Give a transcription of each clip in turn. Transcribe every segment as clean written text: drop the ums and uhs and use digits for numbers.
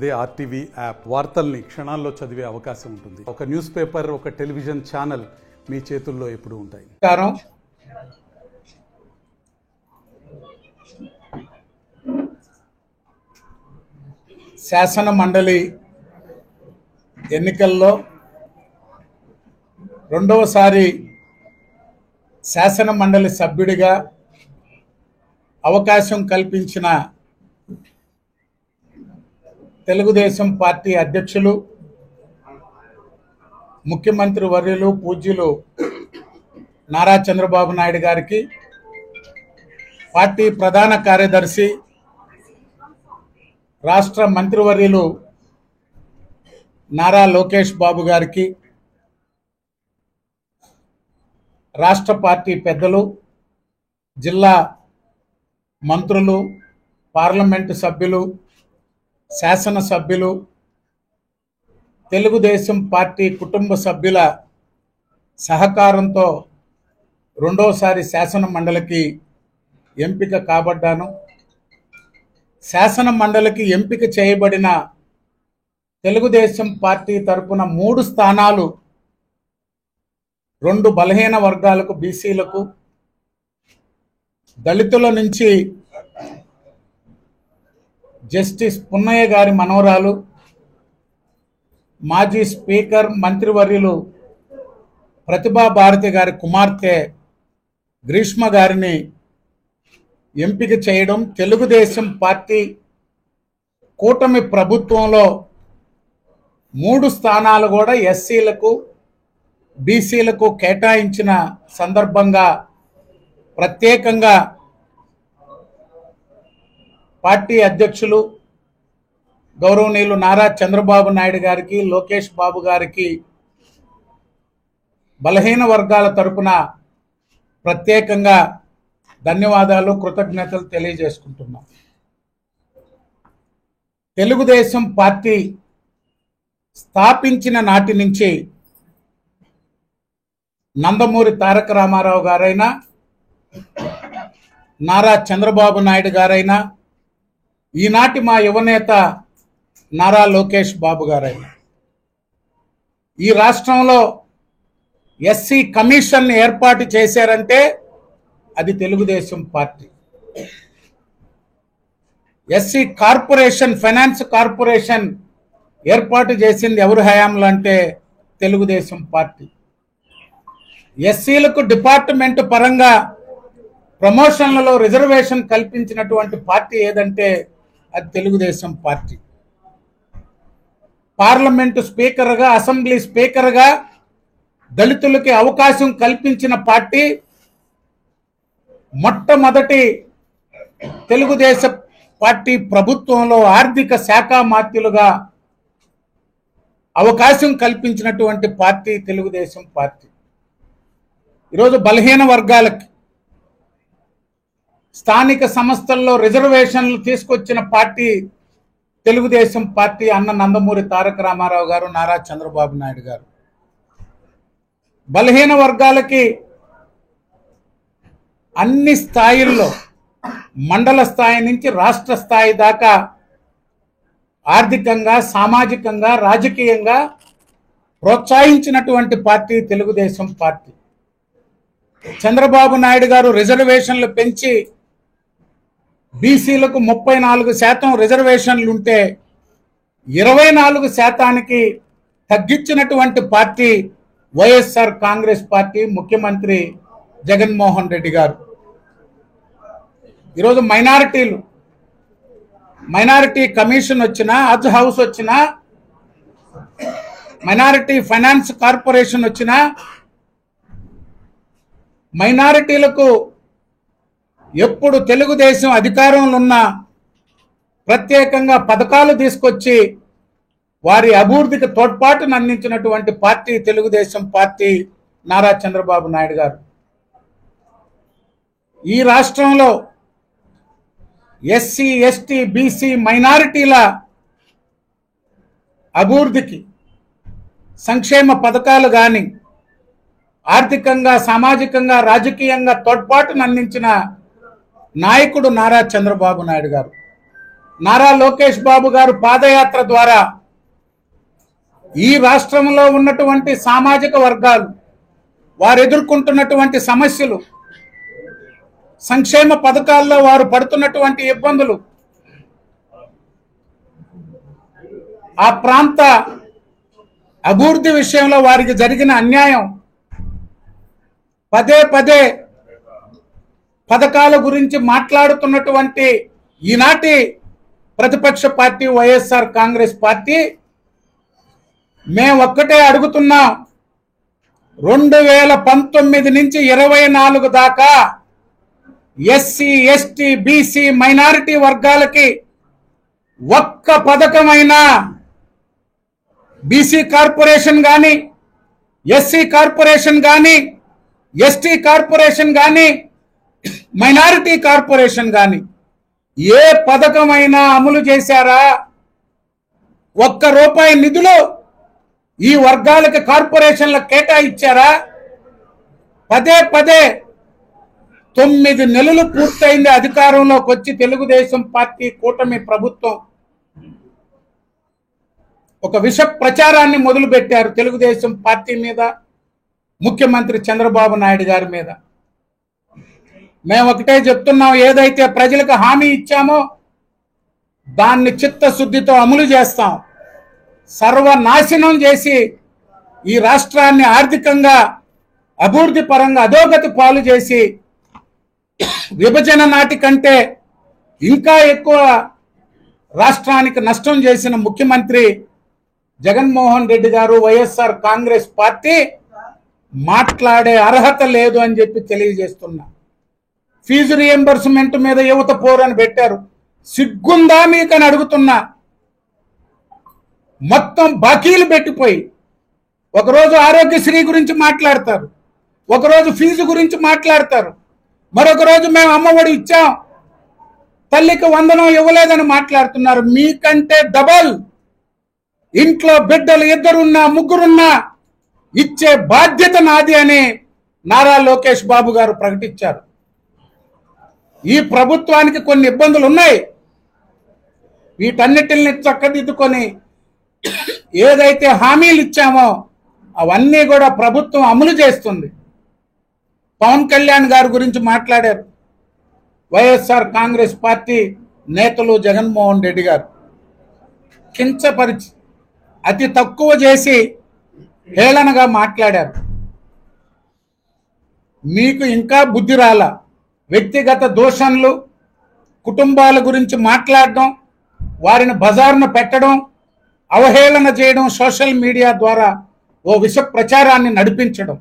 They RTV app వార్తల్ని క్షణాల్లో చదివే అవకాశం ఉంటుంది. ఒక న్యూస్ పేపర్, ఒక టెలివిజన్ ఛానల్ మీ చేతుల్లో ఎప్పుడూ ఉంటాయి. శాసన మండలి ఎన్నికల్లో రెండవసారి శాసన మండలి సభ్యుడిగా అవకాశం కల్పించిన తెలుగుదేశం పార్టీ అధ్యక్షులు, ముఖ్యమంత్రి వర్యులు పూజ్యులు నారా చంద్రబాబు నాయుడు గారికి, పార్టీ ప్రధాన కార్యదర్శి రాష్ట్ర మంత్రివర్యులు నారా లోకేష్ బాబు గారికి, రాష్ట్ర పార్టీ పెద్దలు, జిల్లా మంత్రులు, పార్లమెంటు సభ్యులు, శాసనసభ్యులు, తెలుగుదేశం పార్టీ కుటుంబ సభ్యుల సహకారంతో రెండోసారి శాసన మండలికి ఎంపిక కాబడ్డాను. శాసన మండలికి ఎంపిక చేయబడిన తెలుగుదేశం పార్టీ తరపున 3 స్థానాలు 2 బలహీన వర్గాలకు, బీసీలకు, దళితుల నుంచి జస్టిస్ పున్నయ్య గారి మనవరాలు, మాజీ స్పీకర్ మంత్రివర్యులు ప్రతిభా భారతి గారి కుమార్తె గ్రీష్మ గారిని ఎంపిక చేయడం, తెలుగుదేశం పార్టీ కూటమి ప్రభుత్వంలో 3 స్థానాలు కూడా ఎస్సీలకు, బీసీలకు కేటాయించిన సందర్భంగా ప్రత్యేకంగా పార్టీ అధ్యక్షులు గౌరవనీయులు నారా చంద్రబాబు నాయుడు గారికి, లోకేష్ బాబు గారికి బలహీన వర్గాల తరపున ప్రత్యేకంగా ధన్యవాదాలు, కృతజ్ఞతలు తెలియజేసుకుంటున్నాం. తెలుగుదేశం పార్టీ స్థాపించిన నాటి నుంచి నందమూరి తారక రామారావు గారైనా, నారా చంద్రబాబు నాయుడు గారైనా, ఈనాటి మా యువనేత నారా లోకేష్ బాబు గారైనా ఈ రాష్ట్రంలో ఎస్సీ కమిషన్ ఏర్పాటు చేశారంటే అది Telugu Desam party. SC corporation, finance corporation ఏర్పాటు చేసింది ఎవరు హయాంలో అంటే తెలుగుదేశం పార్టీ. ఎస్సీలకు డిపార్ట్మెంట్ పరంగా ప్రమోషన్లలో రిజర్వేషన్ కల్పించినటువంటి పార్టీ ఏదంటే అది తెలుగుదేశం పార్టీ. పార్లమెంటు స్పీకర్గా, అసెంబ్లీ స్పీకర్గా దళితులకి అవకాశం కల్పించిన పార్టీ, మొట్టమొదటి తెలుగుదేశం పార్టీ ప్రభుత్వంలో ఆర్థిక శాఖ మంత్రులుగా అవకాశం కల్పించినటువంటి పార్టీ తెలుగుదేశం పార్టీ. ఈరోజు బలహీన వర్గాలకి స్థానిక సంస్థల్లో రిజర్వేషన్లు తీసుకొచ్చిన పార్టీ తెలుగుదేశం పార్టీ. అన్న నందమూరి తారక రామారావు గారు, నారా చంద్రబాబు నాయుడు గారు బలహీన వర్గాలకి అన్ని స్థాయిల్లో, మండల స్థాయి నుంచి రాష్ట్ర స్థాయి దాకా ఆర్థికంగా, సామాజికంగా, రాజకీయంగా ప్రోత్సహించినటువంటి పార్టీ తెలుగుదేశం పార్టీ. చంద్రబాబు నాయుడు గారు రిజర్వేషన్లు పెంచి బీసీలకు 34% రిజర్వేషన్లుంటే 24% తగ్గించినటువంటి పార్టీ వైఎస్ఆర్ కాంగ్రెస్ పార్టీ, ముఖ్యమంత్రి జగన్మోహన్ రెడ్డి గారు. ఈరోజు మైనారిటీ కమిషన్ వచ్చినా, హజ్ హౌస్ వచ్చినా, మైనారిటీ ఫైనాన్స్ కార్పొరేషన్ వచ్చినా, మైనారిటీలకు ఎప్పుడు తెలుగుదేశం అధికారంలో ఉన్న ప్రత్యేకంగా పథకాలు తీసుకొచ్చి వారి అభివృద్ధికి తోడ్పాటును అందించినటువంటి పార్టీ తెలుగుదేశం పార్టీ, నారా చంద్రబాబు నాయుడు గారు. ఈ రాష్ట్రంలో ఎస్సీ, ఎస్టీ, బీసీ, మైనారిటీల అభివృద్ధికి సంక్షేమ పథకాలు కానీ, ఆర్థికంగా, సామాజికంగా, రాజకీయంగా తోడ్పాటును అందించిన నాయకుడు నారా చంద్రబాబు నాయుడు గారు. నారా లోకేష్ బాబు గారు పాదయాత్ర ద్వారా ఈ రాష్ట్రంలో ఉన్నటువంటి సామాజిక వర్గాలు వారు ఎదుర్కొంటున్నటువంటి సమస్యలు, సంక్షేమ పథకాల్లో వారు పడుతున్నటువంటి ఇబ్బందులు, ఆ ప్రాంత అభివృద్ధి విషయంలో వారికి జరిగిన అన్యాయం, పదే పదే పథకాల గురించి మాట్లాడుతున్నటువంటి ఈనాటి ప్రతిపక్ష పార్టీ వైఎస్ఆర్ కాంగ్రెస్ పార్టీ మేము ఒక్కటే అడుగుతున్నాం. 2019 నుంచి 24 దాకా ఎస్సీ, ఎస్టీ, బీసీ, మైనారిటీ వర్గాలకి ఒక్క పథకమైన బీసీ కార్పొరేషన్ కానీ, ఎస్సీ కార్పొరేషన్ కానీ, ఎస్టీ కార్పొరేషన్ కానీ, మైనారిటీ కార్పొరేషన్ కానీ ఏ పథకమైనా అమలు చేశారా? ఒక్క రూపాయి నిధులు ఈ వర్గాలకు కార్పొరేషన్లకు కేటాయించారా? పదే పదే 9 నెలలు పూర్తయింది అధికారంలోకి వచ్చి తెలుగుదేశం పార్టీ కూటమి ప్రభుత్వం ఒక విష ప్రచారాన్ని మొదలుపెట్టారు తెలుగుదేశం పార్టీ మీద, ముఖ్యమంత్రి చంద్రబాబు నాయుడు గారి మీద. మేము ఒకటే చెప్తున్నాం, ఏదైతే ప్రజలకు హామీ ఇచ్చామో దాన్ని చిత్తశుద్ధితో అమలు చేస్తాం. సర్వనాశనం చేసి ఈ రాష్ట్రాన్ని ఆర్థికంగా అభివృద్ధి పరంగా అధోగతి పాలు చేసి విభజన నాటి కంటే ఇంకా ఎక్కువ రాష్ట్రానికి నష్టం చేసిన ముఖ్యమంత్రి జగన్మోహన్ రెడ్డి గారు, వైఎస్ఆర్ కాంగ్రెస్ పార్టీ మాట్లాడే అర్హత లేదు అని చెప్పి తెలియజేస్తున్నా. ఫీజు రియంబర్స్మెంట్ మీద యువత పోరని పెట్టారు. సిగ్గుందా మీకు అని అడుగుతున్నా. మొత్తం బాకీలు పెట్టిపోయి ఒకరోజు ఆరోగ్యశ్రీ గురించి మాట్లాడతారు, ఒకరోజు ఫీజు గురించి మాట్లాడతారు, మరొక రోజు మేము అమ్మఒడి ఇచ్చాం, తల్లికి వందనం ఇవ్వలేదని మాట్లాడుతున్నారు. మీకంటే డబల్ ఇంట్లో బిడ్డలు 2 3 ఇచ్చే బాధ్యత నాది అని నారా లోకేష్ బాబు గారు ప్రకటించారు. ఈ ప్రభుత్వానికి కొన్ని ఇబ్బందులు ఉన్నాయి. వీటన్నిటిని చక్కదిద్దుకొని ఏదైతే హామీలు ఇచ్చామో అవన్నీ కూడా ప్రభుత్వం అమలు చేస్తుంది. పవన్ కళ్యాణ్ గారి గురించి మాట్లాడారు వైఎస్ఆర్ కాంగ్రెస్ పార్టీ నేతలు. జగన్మోహన్ రెడ్డి గారు కించపరిచి అతి తక్కువ చేసి హేళనగా మాట్లాడారు. మీకు ఇంకా బుద్ధి రాల. వ్యక్తిగత దోషణలు, కుటుంబాల గురించి మాట్లాడడం, వారిని బజారును పెట్టడం, అవహేళన చేయడం, సోషల్ మీడియా ద్వారా ఓ విష ప్రచారాన్ని నడిపించడం.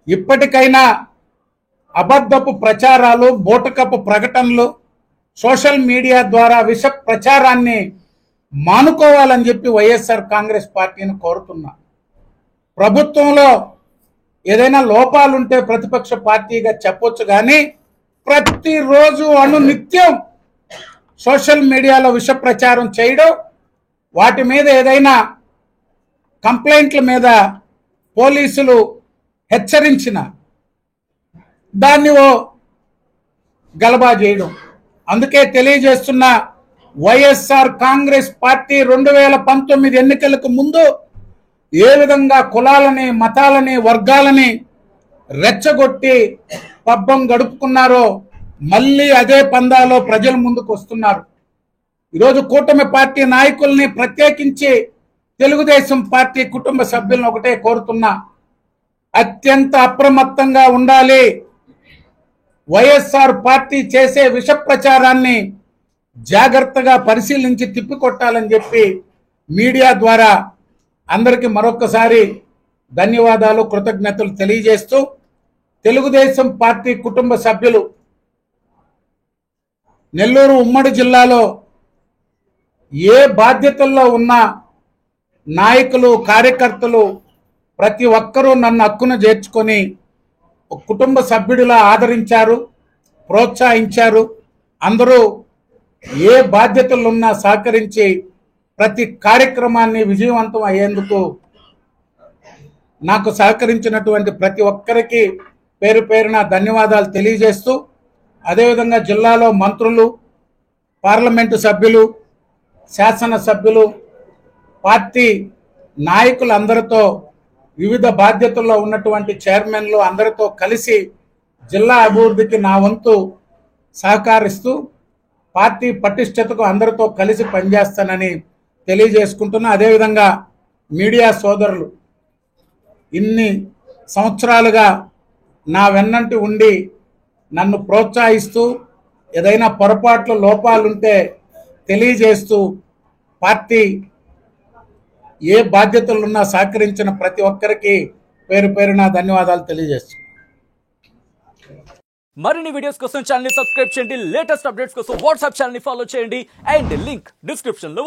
ఇప్పటికైనా అబద్ధపు ప్రచారాలు, బూటకపు ప్రకటనలు, సోషల్ మీడియా ద్వారా విష ప్రచారాన్ని మానుకోవాలని చెప్పి వైఎస్ఆర్ కాంగ్రెస్ పార్టీని కోరుతున్నా. ప్రభుత్వంలో ఏదైనా లోపాలుంటే ప్రతిపక్ష పార్టీగా చెప్పొచ్చు, కానీ ప్రతిరోజు అనునిత్యం సోషల్ మీడియాలో విష ప్రచారం చేయడం, వాటి మీద ఏదైనా కంప్లైంట్ల మీద పోలీసులు హెచ్చరించిన దాన్ని గలబా చేయడం. అందుకే తెలియజేస్తున్న, వైఎస్ఆర్ కాంగ్రెస్ పార్టీ 2019 ఎన్నికలకు ముందు ఏ విధంగా కులాలని, మతాలని, వర్గాలని రెచ్చగొట్టి పబ్బం గడుపుకున్నారో మళ్ళీ అదే పందాలో ప్రజల ముందుకు వస్తున్నారు. ఈరోజు కూటమి పార్టీ నాయకుల్ని, ప్రత్యేకించి తెలుగుదేశం పార్టీ కుటుంబ సభ్యులను ఒకటే కోరుతున్నా, అత్యంత అప్రమత్తంగా ఉండాలి. వైఎస్ఆర్ పార్టీ చేసే విష ప్రచారాన్ని జాగ్రత్తగా పరిశీలించి తిప్పికొట్టాలని చెప్పి మీడియా ద్వారా అందరికీ మరొకసారి ధన్యవాదాలు, కృతజ్ఞతలు తెలియజేస్తూ, తెలుగుదేశం పార్టీ కుటుంబ సభ్యులు నెల్లూరు ఉమ్మడి జిల్లాలో ఏ బాధ్యతల్లో ఉన్న నాయకులు, కార్యకర్తలు ప్రతి ఒక్కరూ నన్ను హక్కును చేర్చుకొని కుటుంబ సభ్యుడిలా ఆదరించారు, ప్రోత్సహించారు. అందరూ ఏ బాధ్యతలున్నా సహకరించి ప్రతి కార్యక్రమాన్ని విజయవంతం అయ్యేందుకు నాకు సహకరించినటువంటి ప్రతి ఒక్కరికి పేరు పేరున ధన్యవాదాలు తెలియజేస్తూ, అదేవిధంగా జిల్లాలో మంత్రులు, పార్లమెంటు సభ్యులు, శాసనసభ్యులు, పార్టీ నాయకులందరితో, వివిధ బాధ్యతల్లో ఉన్నటువంటి చైర్మన్లు అందరితో కలిసి జిల్లా అభివృద్ధికి నా వంతు సహకరిస్తూ పార్టీ పటిష్టతకు అందరితో కలిసి పనిచేస్తానని తెలియజేసుకుంటున్నా. అదేవిధంగా మీడియా సోదరులు ఇన్ని సంవత్సరాలుగా నా వెన్నంటి ఉండి నన్ను ప్రోత్సహిస్తూ ఏదైనా పొరపాట్లు లోపాలుంటే తెలియజేస్తూ పార్టీ ఏ బాధ్యతలున్నా సహకరించిన ప్రతి ఒక్కరికి పేరు పేరున ధన్యవాదాలు తెలియజేస్తున్నాను. మరిన్ని వీడియోస్ కోసం ఛానల్ ని సబ్స్క్రైబ్ చేయండి. లేటెస్ట్ అప్డేట్స్ కోసం వాట్సాప్ ఛానల్ ని ఫాలో చేయండి. అండ్ లింక్ డిస్క్రిప్షన్ లో